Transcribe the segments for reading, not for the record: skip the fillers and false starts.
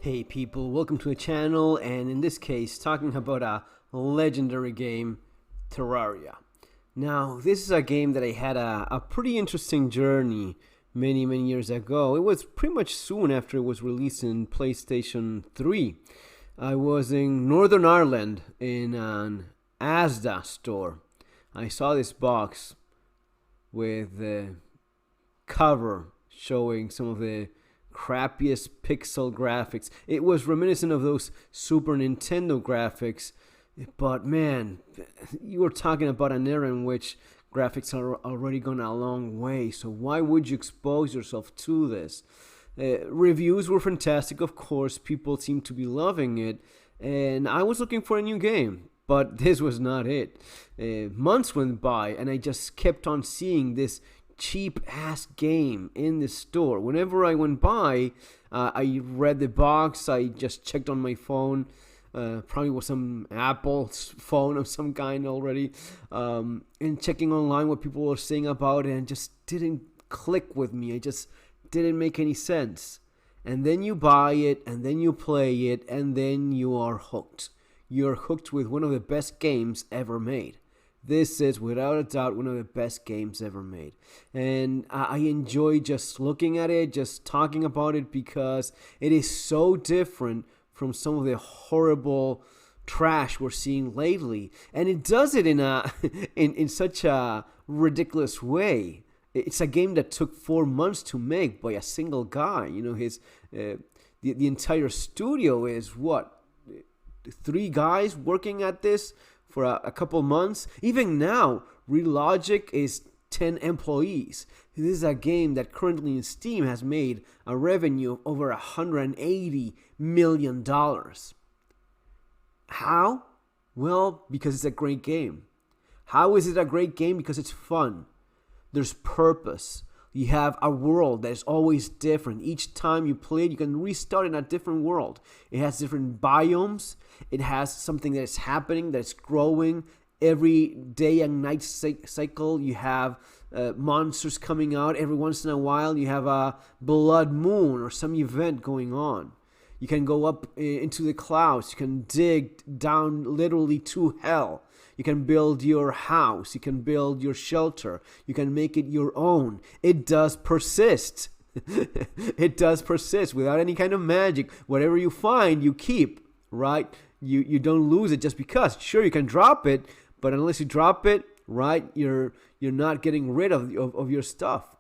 Hey people, welcome to the channel, and in this case, talking about a legendary game, Terraria. Now, this is a game that I had a pretty interesting journey many years ago. It was pretty much soon after it was released in PlayStation 3. I was in Northern Ireland in an Asda store. I saw this box with the cover showing some of the crappiest pixel graphics. It was reminiscent of those Super Nintendo graphics, but man, you were talking about an era in which graphics are already gone a long way, so why would you expose yourself to this? Reviews were fantastic, of course. People seemed to be loving it, and I was looking for a new game, but this was not it. Months went by, and I just kept on seeing this cheap ass game in the store. Whenever I went by, I read the box. I just checked on my phone. Probably was some Apple phone of some kind already, and checking online what people were saying about it, and just didn't click with me. It just didn't make any sense. And then you buy it, and then you play it, and then you are hooked. You're hooked with one of the best games ever made. This is, without a doubt, one of the best games ever made. And I enjoy just looking at it, just talking about it, because it is so different from some of the horrible trash we're seeing lately. And it does it in in such a ridiculous way. It's a game that took 4 months to make by a single guy. You know, the entire studio is what? 3 guys working at this for a couple months. Even now, Relogic is 10 employees. This is a game that currently in Steam has made a revenue of over $180 million. How? Well, because it's a great game. How is it a great game? Because it's fun. There's purpose. You have a world that is always different. Each time you play it, you can restart in a different world. It has different biomes. It has something that is happening, that is growing. Every day and night cycle, you have monsters coming out. Every once in a while, you have a blood moon or some event going on. You can go up into the clouds. You can dig down literally to hell. You can build your house. You can build your shelter. You can make it your own. It does persist. It does persist without any kind of magic. Whatever you find, you keep, right? You don't lose it just because. Sure, you can drop it, but unless you drop it, right, you're not getting rid of your stuff.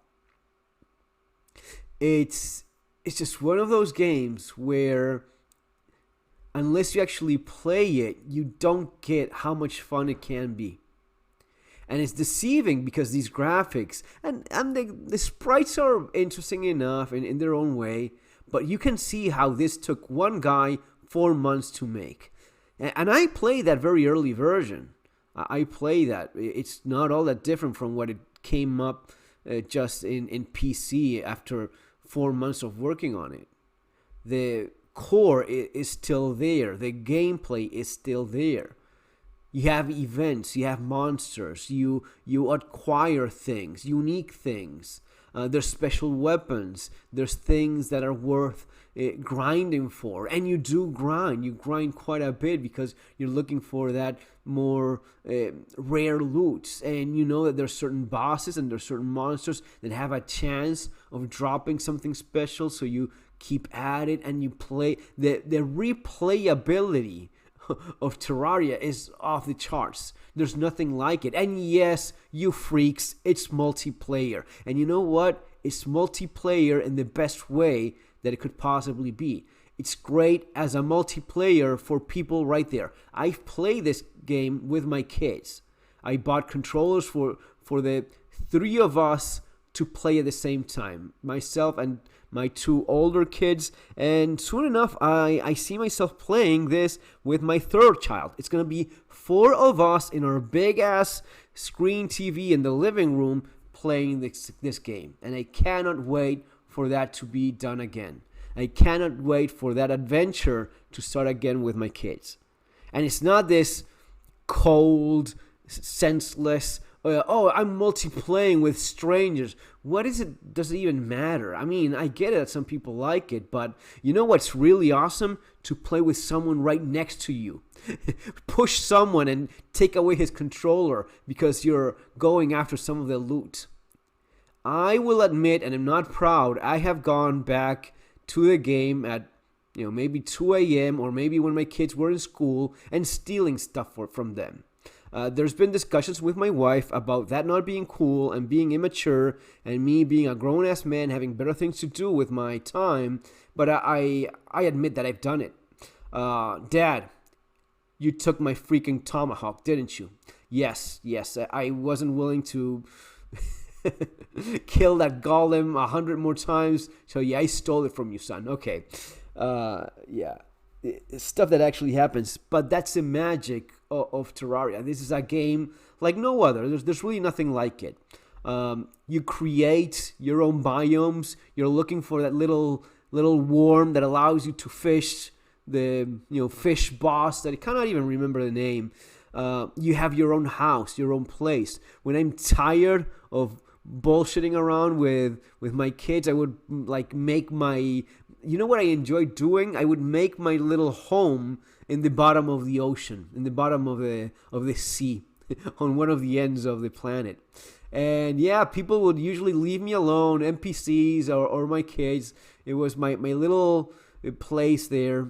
It's just one of those games where unless you actually play it, you don't get how much fun it can be. And it's deceiving because these graphics and the sprites are interesting enough in their own way, but you can see how this took one guy 4 months to make. And I played that very early version. I play that. It's not all that different from what it came up just in PC after 4 months of working on it. The core is still there. The gameplay is still there. You have events, you have monsters, you acquire things, unique things. There's special weapons. There's things that are worth grinding for, and you do grind. You grind quite a bit because you're looking for that more rare loot, and you know that there's certain bosses and there's certain monsters that have a chance of dropping something special, so you keep at it and you play. The replayability of Terraria is off the charts. There's nothing like it. And yes, you freaks, it's multiplayer. And you know what? It's multiplayer in the best way that it could possibly be. It's great as a multiplayer for people right there. I've played this game with my kids. I bought controllers for the 3 of us to play at the same time. Myself and my 2 older kids, and soon enough I see myself playing this with my 3rd child. It's gonna be 4 of us in our big ass screen TV in the living room playing this game, and I cannot wait for that to be done again. I cannot wait for that adventure to start again with my kids. And it's not this cold, senseless, Oh, I'm multiplaying with strangers. What is it? Does it even matter? I mean, I get it that some people like it, but you know what's really awesome? To play with someone right next to you. Push someone and take away his controller because you're going after some of the loot. I will admit, and I'm not proud, I have gone back to the game at maybe 2 a.m. or maybe when my kids were in school and stealing stuff from them. There's been discussions with my wife about that not being cool and being immature and me being a grown-ass man having better things to do with my time, but I admit that I've done it. Dad, you took my freaking tomahawk, didn't you? Yes, I wasn't willing to kill that golem 100 more times, so yeah, I stole it from you, son. Okay. Yeah. Stuff that actually happens, but that's the magic of Terraria. This is a game like no other. There's really nothing like it. You create your own biomes. You're looking for that little worm that allows you to fish the fish boss that I cannot even remember the name. You have your own house, your own place. When I'm tired of bullshitting around with my kids, I would make my, what I enjoy doing? I would make my little home in the bottom of the ocean, in the bottom of the sea, on one of the ends of the planet. And yeah, people would usually leave me alone, NPCs or my kids. It was my little place there.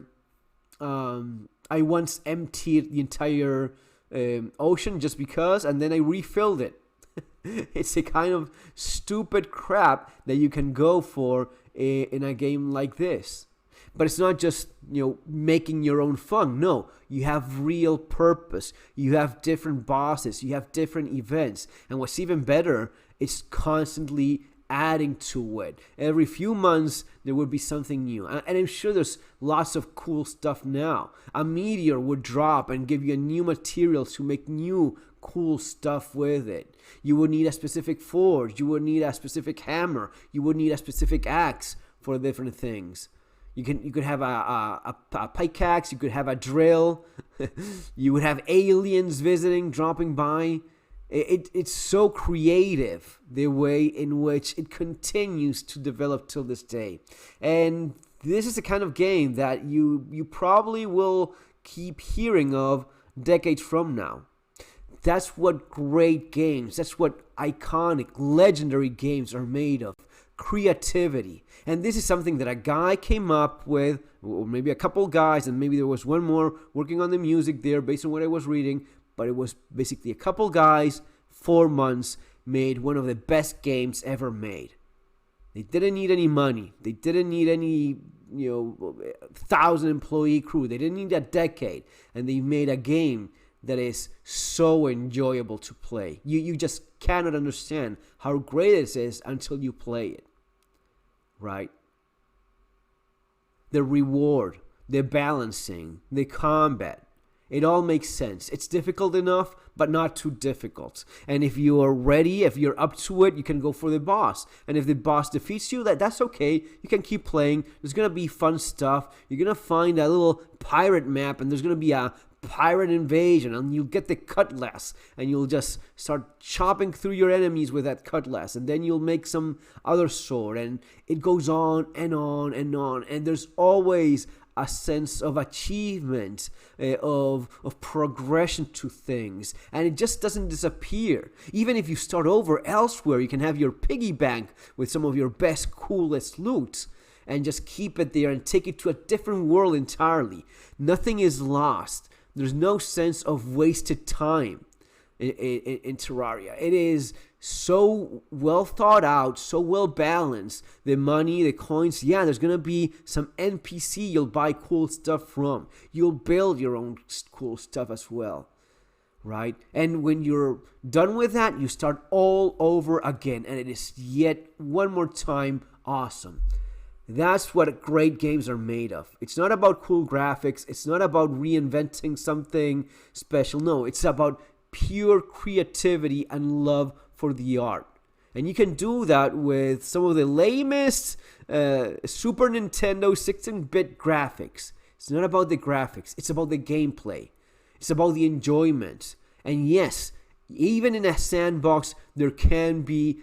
I once emptied the entire ocean just because, and then I refilled it. It's a kind of stupid crap that you can go for in a game like this. But it's not just, making your own fun. No, you have real purpose. You have different bosses. You have different events. And what's even better, it's constantly adding to it. Every few months, there would be something new. And I'm sure there's lots of cool stuff now. A meteor would drop and give you new materials to make new cool stuff with it. You would need a specific forge. You would need a specific hammer. You would need a specific axe for different things. You could have a pickaxe. You could have a drill. You would have aliens visiting, dropping by. It's so creative, the way in which it continues to develop till this day. And this is the kind of game that you probably will keep hearing of decades from now. That's what great games, that's what iconic, legendary games are made of. Creativity. And this is something that a guy came up with, or maybe a couple guys, and maybe there was one more working on the music there based on what I was reading, but it was basically a couple guys, 4 months, made one of the best games ever made. They didn't need any money. They didn't need any 1,000 employee crew. They didn't need a decade. And they made a game that is so enjoyable to play. You just cannot understand how great this is until you play it. Right? The reward, the balancing, the combat, it all makes sense. It's difficult enough, but not too difficult. And if you are ready, if you're up to it, you can go for the boss. And if the boss defeats you, that's okay. You can keep playing. There's going to be fun stuff. You're going to find a little pirate map, and there's going to be a pirate invasion, and you'll get the cutlass, and you'll just start chopping through your enemies with that cutlass, and then you'll make some other sword, and it goes on and on and on, and there's always a sense of achievement, of progression to things, and it just doesn't disappear. Even if you start over elsewhere, you can have your piggy bank with some of your best, coolest loot, and just keep it there and take it to a different world entirely. Nothing is lost. There's no sense of wasted time in Terraria. It is so well thought out, so well balanced. The money, the coins, yeah, there's going to be some NPC you'll buy cool stuff from. You'll build your own cool stuff as well, right? And when you're done with that, you start all over again, and it is yet one more time awesome. That's what great games are made of. It's not about cool graphics. It's not about reinventing something special. No, it's about pure creativity and love for the art. And you can do that with some of the lamest Super Nintendo 16-bit graphics. It's not about the graphics. It's about the gameplay. It's about the enjoyment. And yes, Even in a sandbox, there can be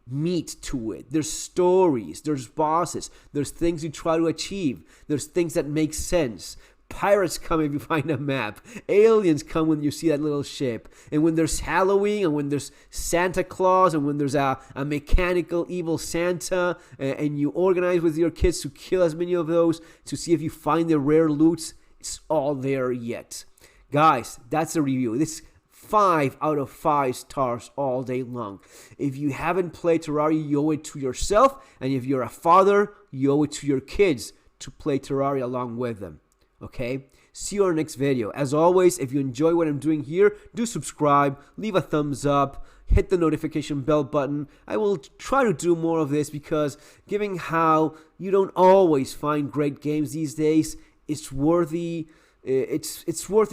meat to it. There's stories, there's bosses, there's things you try to achieve, there's things that make sense. Pirates come if you find a map. Aliens come when you see that little ship. And when there's Halloween, and when there's Santa Claus, and when there's a mechanical evil Santa, and you organize with your kids to kill as many of those to see if you find the rare loots, it's all there yet. Guys, that's the review. This 5 out of 5 stars all day long. If you haven't played Terraria, you owe it to yourself. And if you're a father, you owe it to your kids to play Terraria along with them. Okay? See you on our next video. As always, if you enjoy what I'm doing here, do subscribe, leave a thumbs up, hit the notification bell button. I will try to do more of this because given how you don't always find great games these days, it's worth the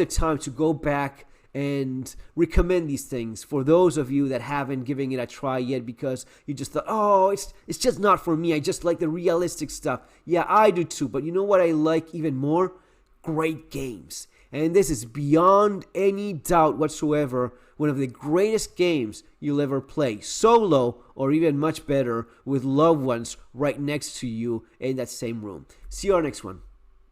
time to go back and recommend these things for those of you that haven't given it a try yet because you just thought, oh, it's just not for me. I just like the realistic stuff. Yeah, I do too. But you know what I like even more? Great games. And this is beyond any doubt whatsoever one of the greatest games you'll ever play, solo or even much better with loved ones right next to you in that same room. See you on our next one.